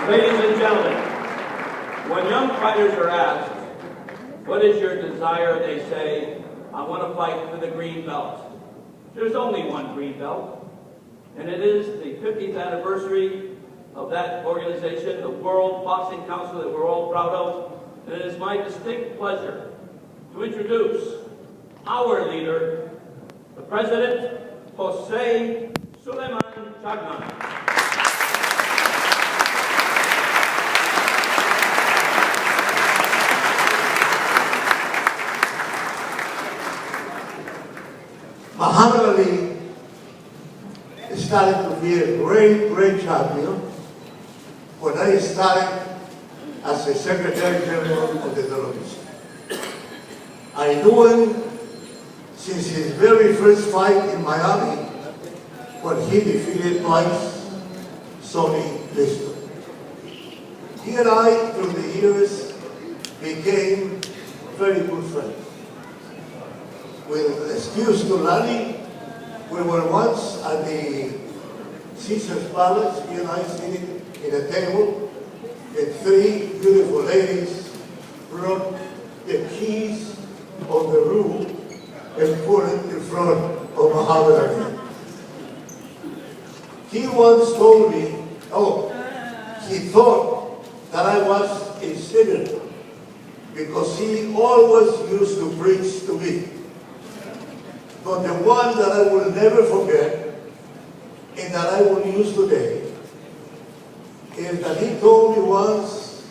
Ladies and gentlemen, when young fighters are asked, what is your desire, they say, I want to fight for the green belt. There's only one green belt, and it is the 50th anniversary of that organization, the World Boxing Council, that we're all proud of. And it is my distinct pleasure to introduce our leader, the President, Jose Suleiman Chagman. Muhammad Ali started to be a great champion when I started as a Secretary General of the WBC. I knew him since his very first fight in Miami when he defeated twice Sonny Liston. He and I, through the years, became very good friends. With excuse to Lani, we were once at the Caesar's Palace, he and I sitting in a table, and three beautiful ladies brought the keys of the room and put it in front of Muhammad Ali. He once told me, he thought that I was a sinner because he always used to preach to me. But the one that I will never forget and that I will use today is that he told me once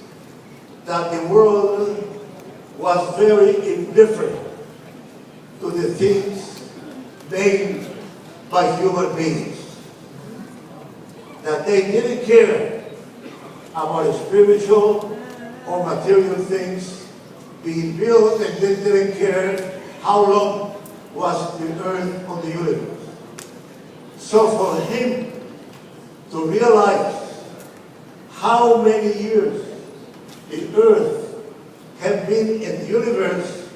that the world was very indifferent to the things made by human beings. That they didn't care about spiritual or material things being built, and they didn't care how long was the earth on the universe. So for him to realize how many years the earth had been in the universe,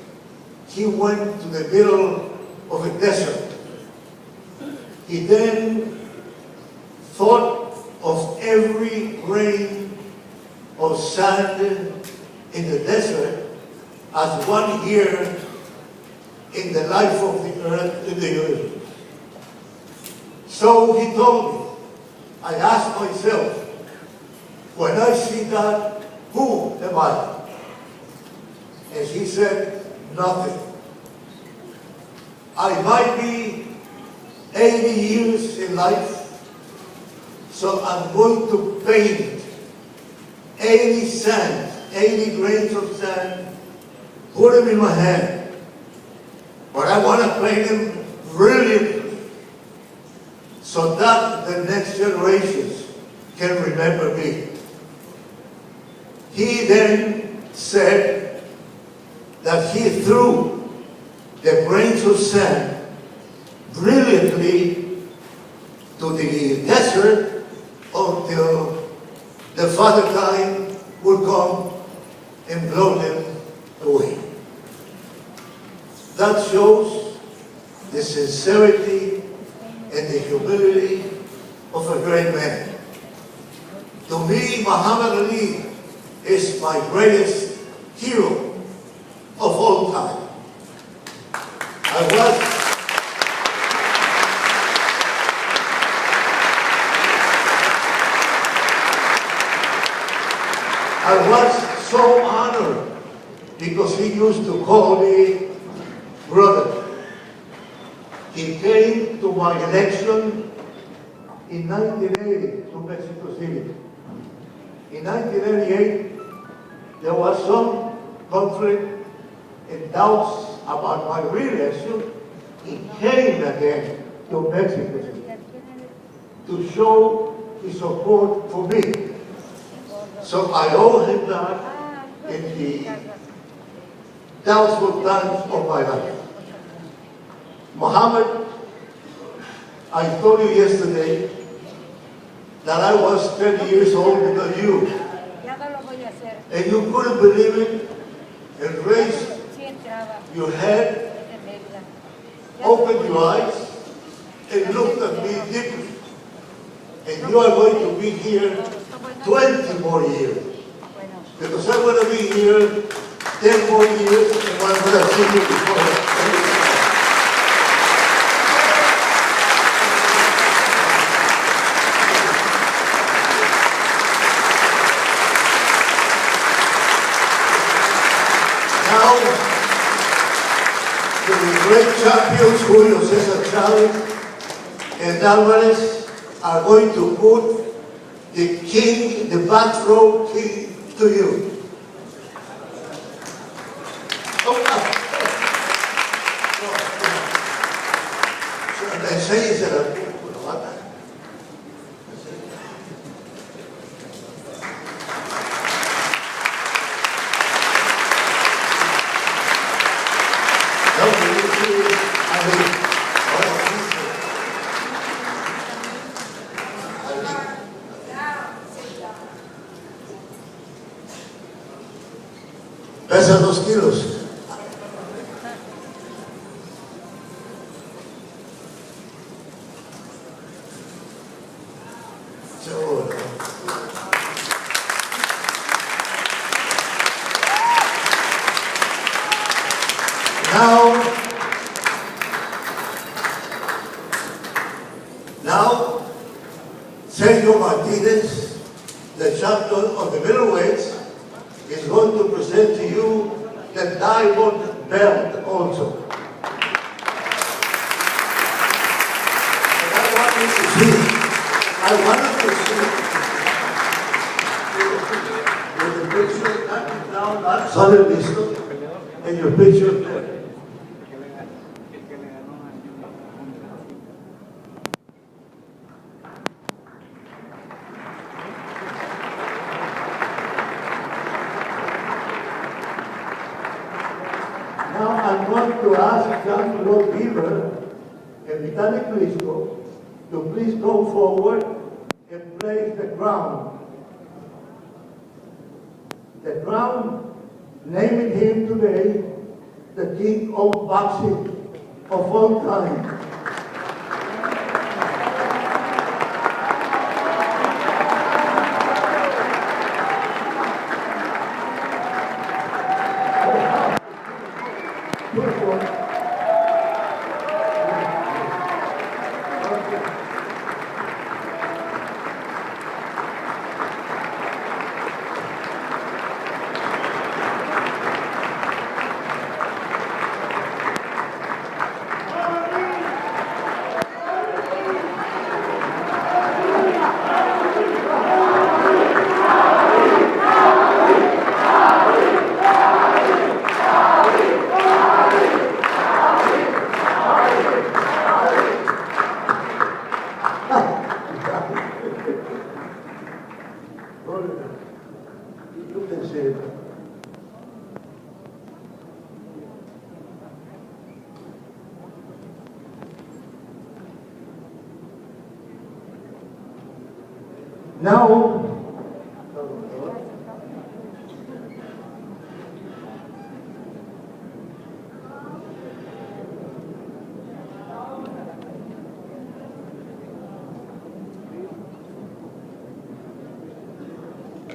he went to the middle of a desert. He then thought of every grain of sand in the desert as 1 year in the life of the earth in the universe. So he told me, I asked myself, when I see that, who am I? And he said, nothing. I might be 80 years in life, so I'm going to paint 80 grains of sand, put them in my hand. But I want to paint them brilliantly so that the next generations can remember me. He then said that he threw the grains of sand brilliantly to the desert until the Father Time would come and blow them away. That shows the sincerity and the humility of a great man. To me, Muhammad Ali is my greatest hero of all time. I was so honored because he used to call me brother. He came to my election in 1980 to Mexico City. In 1988, there was some conflict and doubts about my re-election. He came again to Mexico City to show his support for me. So I owe him that in the doubtful times of my life. Muhammad, I told you yesterday that I was 10 years older than you. And you couldn't believe it and raised your head, opened your eyes, and looked at me deeply. And you are going to be here 20 more years. Because I'm going to be here 10 more years and I'm going to see you before. Now, the great champions Julio Cesar Chavez and Alvarez are going to put the king, the back row king to you. Pesa 2 kilos. Seguro. Now, Sergio Martinez, the champion of the middleweights, is going to present to you the diamond belt also. And I wanted to see with the picture now, not solid listo, and your picture there. Now I'm going to ask John Lord Beaver and Vitaly Klitschko to please go forward and place the crown. The crown, naming him today the king of boxing of all time. You can say it.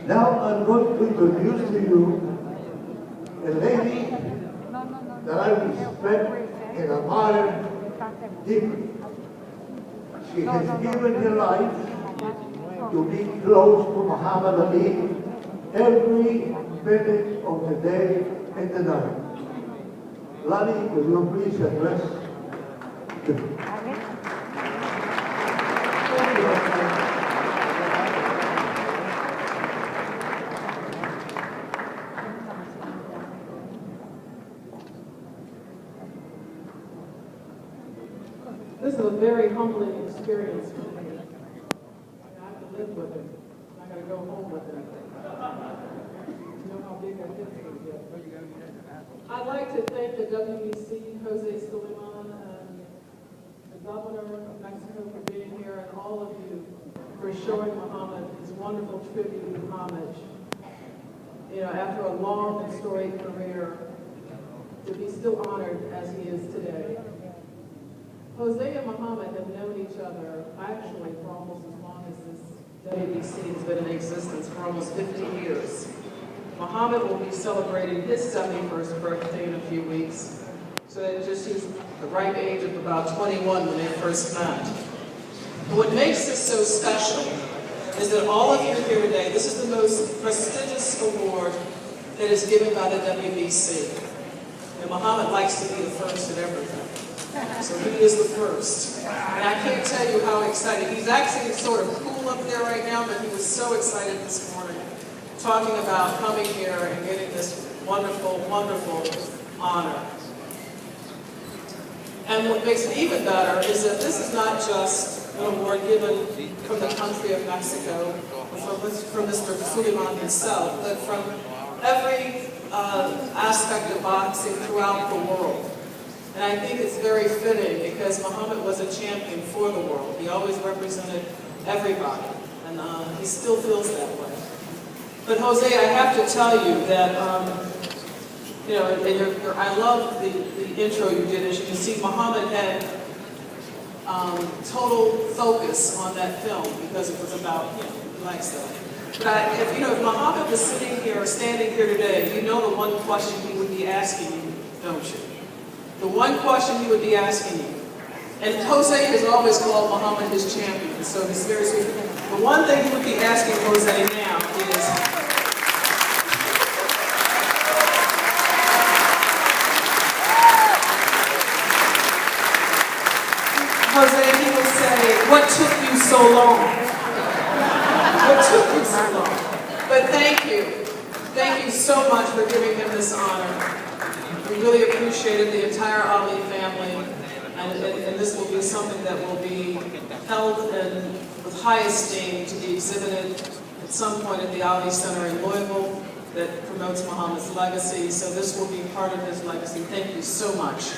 Now, I'm going to introduce to you a lady that I respect and admire deeply. She has given her life to be close to Muhammad Ali every minute of the day and the night. Lani, will you please address the... This is a very humbling experience for me. I have to live with it. I got to go home with it. You know how big that is going to get. I'd like to thank the WBC, Jose Suleiman, and the governor of Mexico for being here, and all of you for showing Muhammad his wonderful tribute and homage. You know, after a long and storied career, to be still honored as he is today. Jose and Muhammad have known each other actually for almost as long as this WBC has been in existence for almost 50 years. Muhammad will be celebrating his 71st birthday in a few weeks. So that just he's the ripe age of about 21 when they first met. And what makes this so special is that all of you here today, this is the most prestigious award that is given by the WBC. And Muhammad likes to be the first at everything. So he is the first. And I can't tell you how excited. He's actually sort of cool up there right now, but he was so excited this morning talking about coming here and getting this wonderful, wonderful honor. And what makes it even better is that this is not just an award given from the country of Mexico, from Mr. Suleiman himself, but from every aspect of boxing throughout the world. And I think it's very fitting because Muhammad was a champion for the world. He always represented everybody, and he still feels that way. But Jose, I have to tell you that, you know, I love the intro you did. As you can see, Muhammad had total focus on that film because it was about, you know, he likes that. But if Muhammad was sitting here or standing here today, you know the one question he would be asking you, don't you? The one question he would be asking you. And Jose has always called Muhammad his champion, so he's very sweet. The one thing he would be asking Jose now is, Jose, he will say, what took you so long? What took you so long? But thank you. Thank you so much for giving him this honor. We really appreciate it, the entire Ali family, and this will be something that will be held with high esteem to be exhibited at some point at the Ali Center in Louisville that promotes Muhammad's legacy. So this will be part of his legacy. Thank you so much.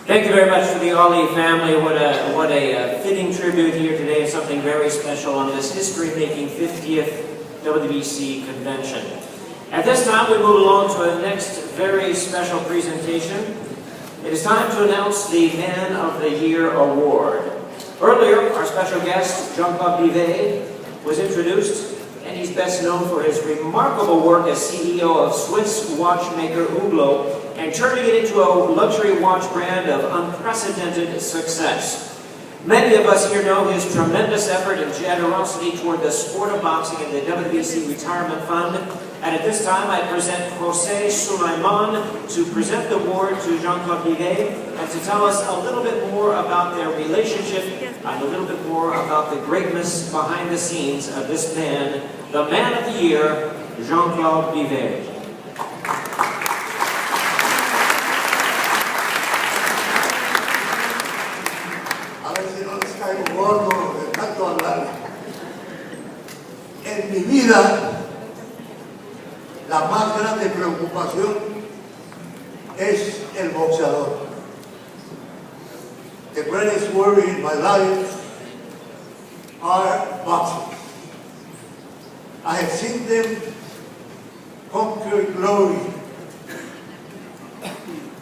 Thank you very much to the Ali family. What a fitting tribute here today, and something very special on this history-making 50th WBC convention. At this time, we move along to a next very special presentation. It is time to announce the Man of the Year award. Earlier, our special guest, Jean-Claude Bivet, was introduced, and he's best known for his remarkable work as CEO of Swiss watchmaker Hublot, and turning it into a luxury watch brand of unprecedented success. Many of us here know his tremendous effort and generosity toward the sport of boxing and the WBC Retirement Fund. And at this time, I present Jose Suleiman to present the award to Jean-Claude Bivet and to tell us a little bit more about their relationship and a little bit more about the greatness behind the scenes of this man, the Man of the Year, Jean-Claude Bivet. Gordo, de tanto hablar. En mi vida, la más grande preocupación es el boxeador. The greatest worry in my life are boxers. I have seen them conquer glory,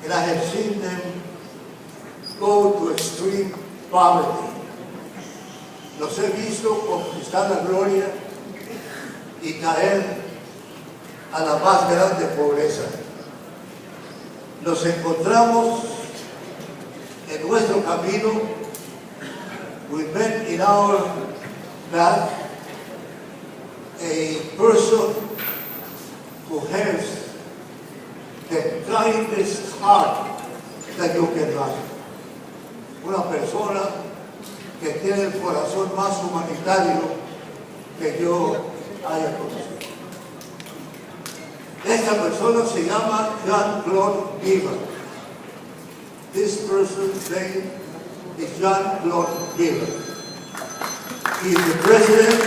and I have seen them go to extreme poverty. Los he visto conquistar la gloria y caer a la más grande pobreza. Nos encontramos en nuestro camino. We met in our path a person who has the kindest heart that you can imagine. Una persona que tiene el corazón más humanitario que yo haya conocido. Esta persona se llama Jean-Claude Bivet. This person's name is Jean-Claude Bivet. He is the president.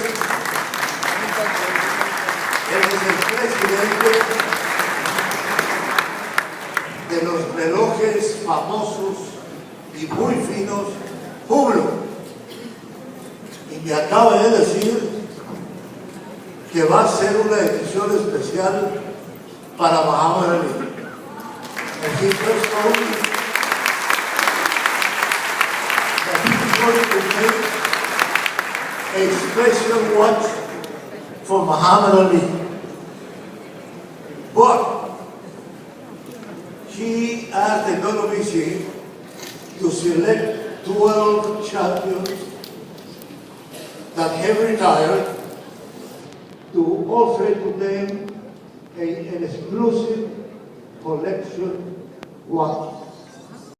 Él es el presidente de los relojes famosos y muy finos Hublot. Y me acaba de decir que va a hacer una edición especial para Muhammad Ali. And he just told me that he's going to make a special watch for Muhammad Ali. But he asked the WBC to select 12 champions that have retired to offer to them an exclusive collection watch.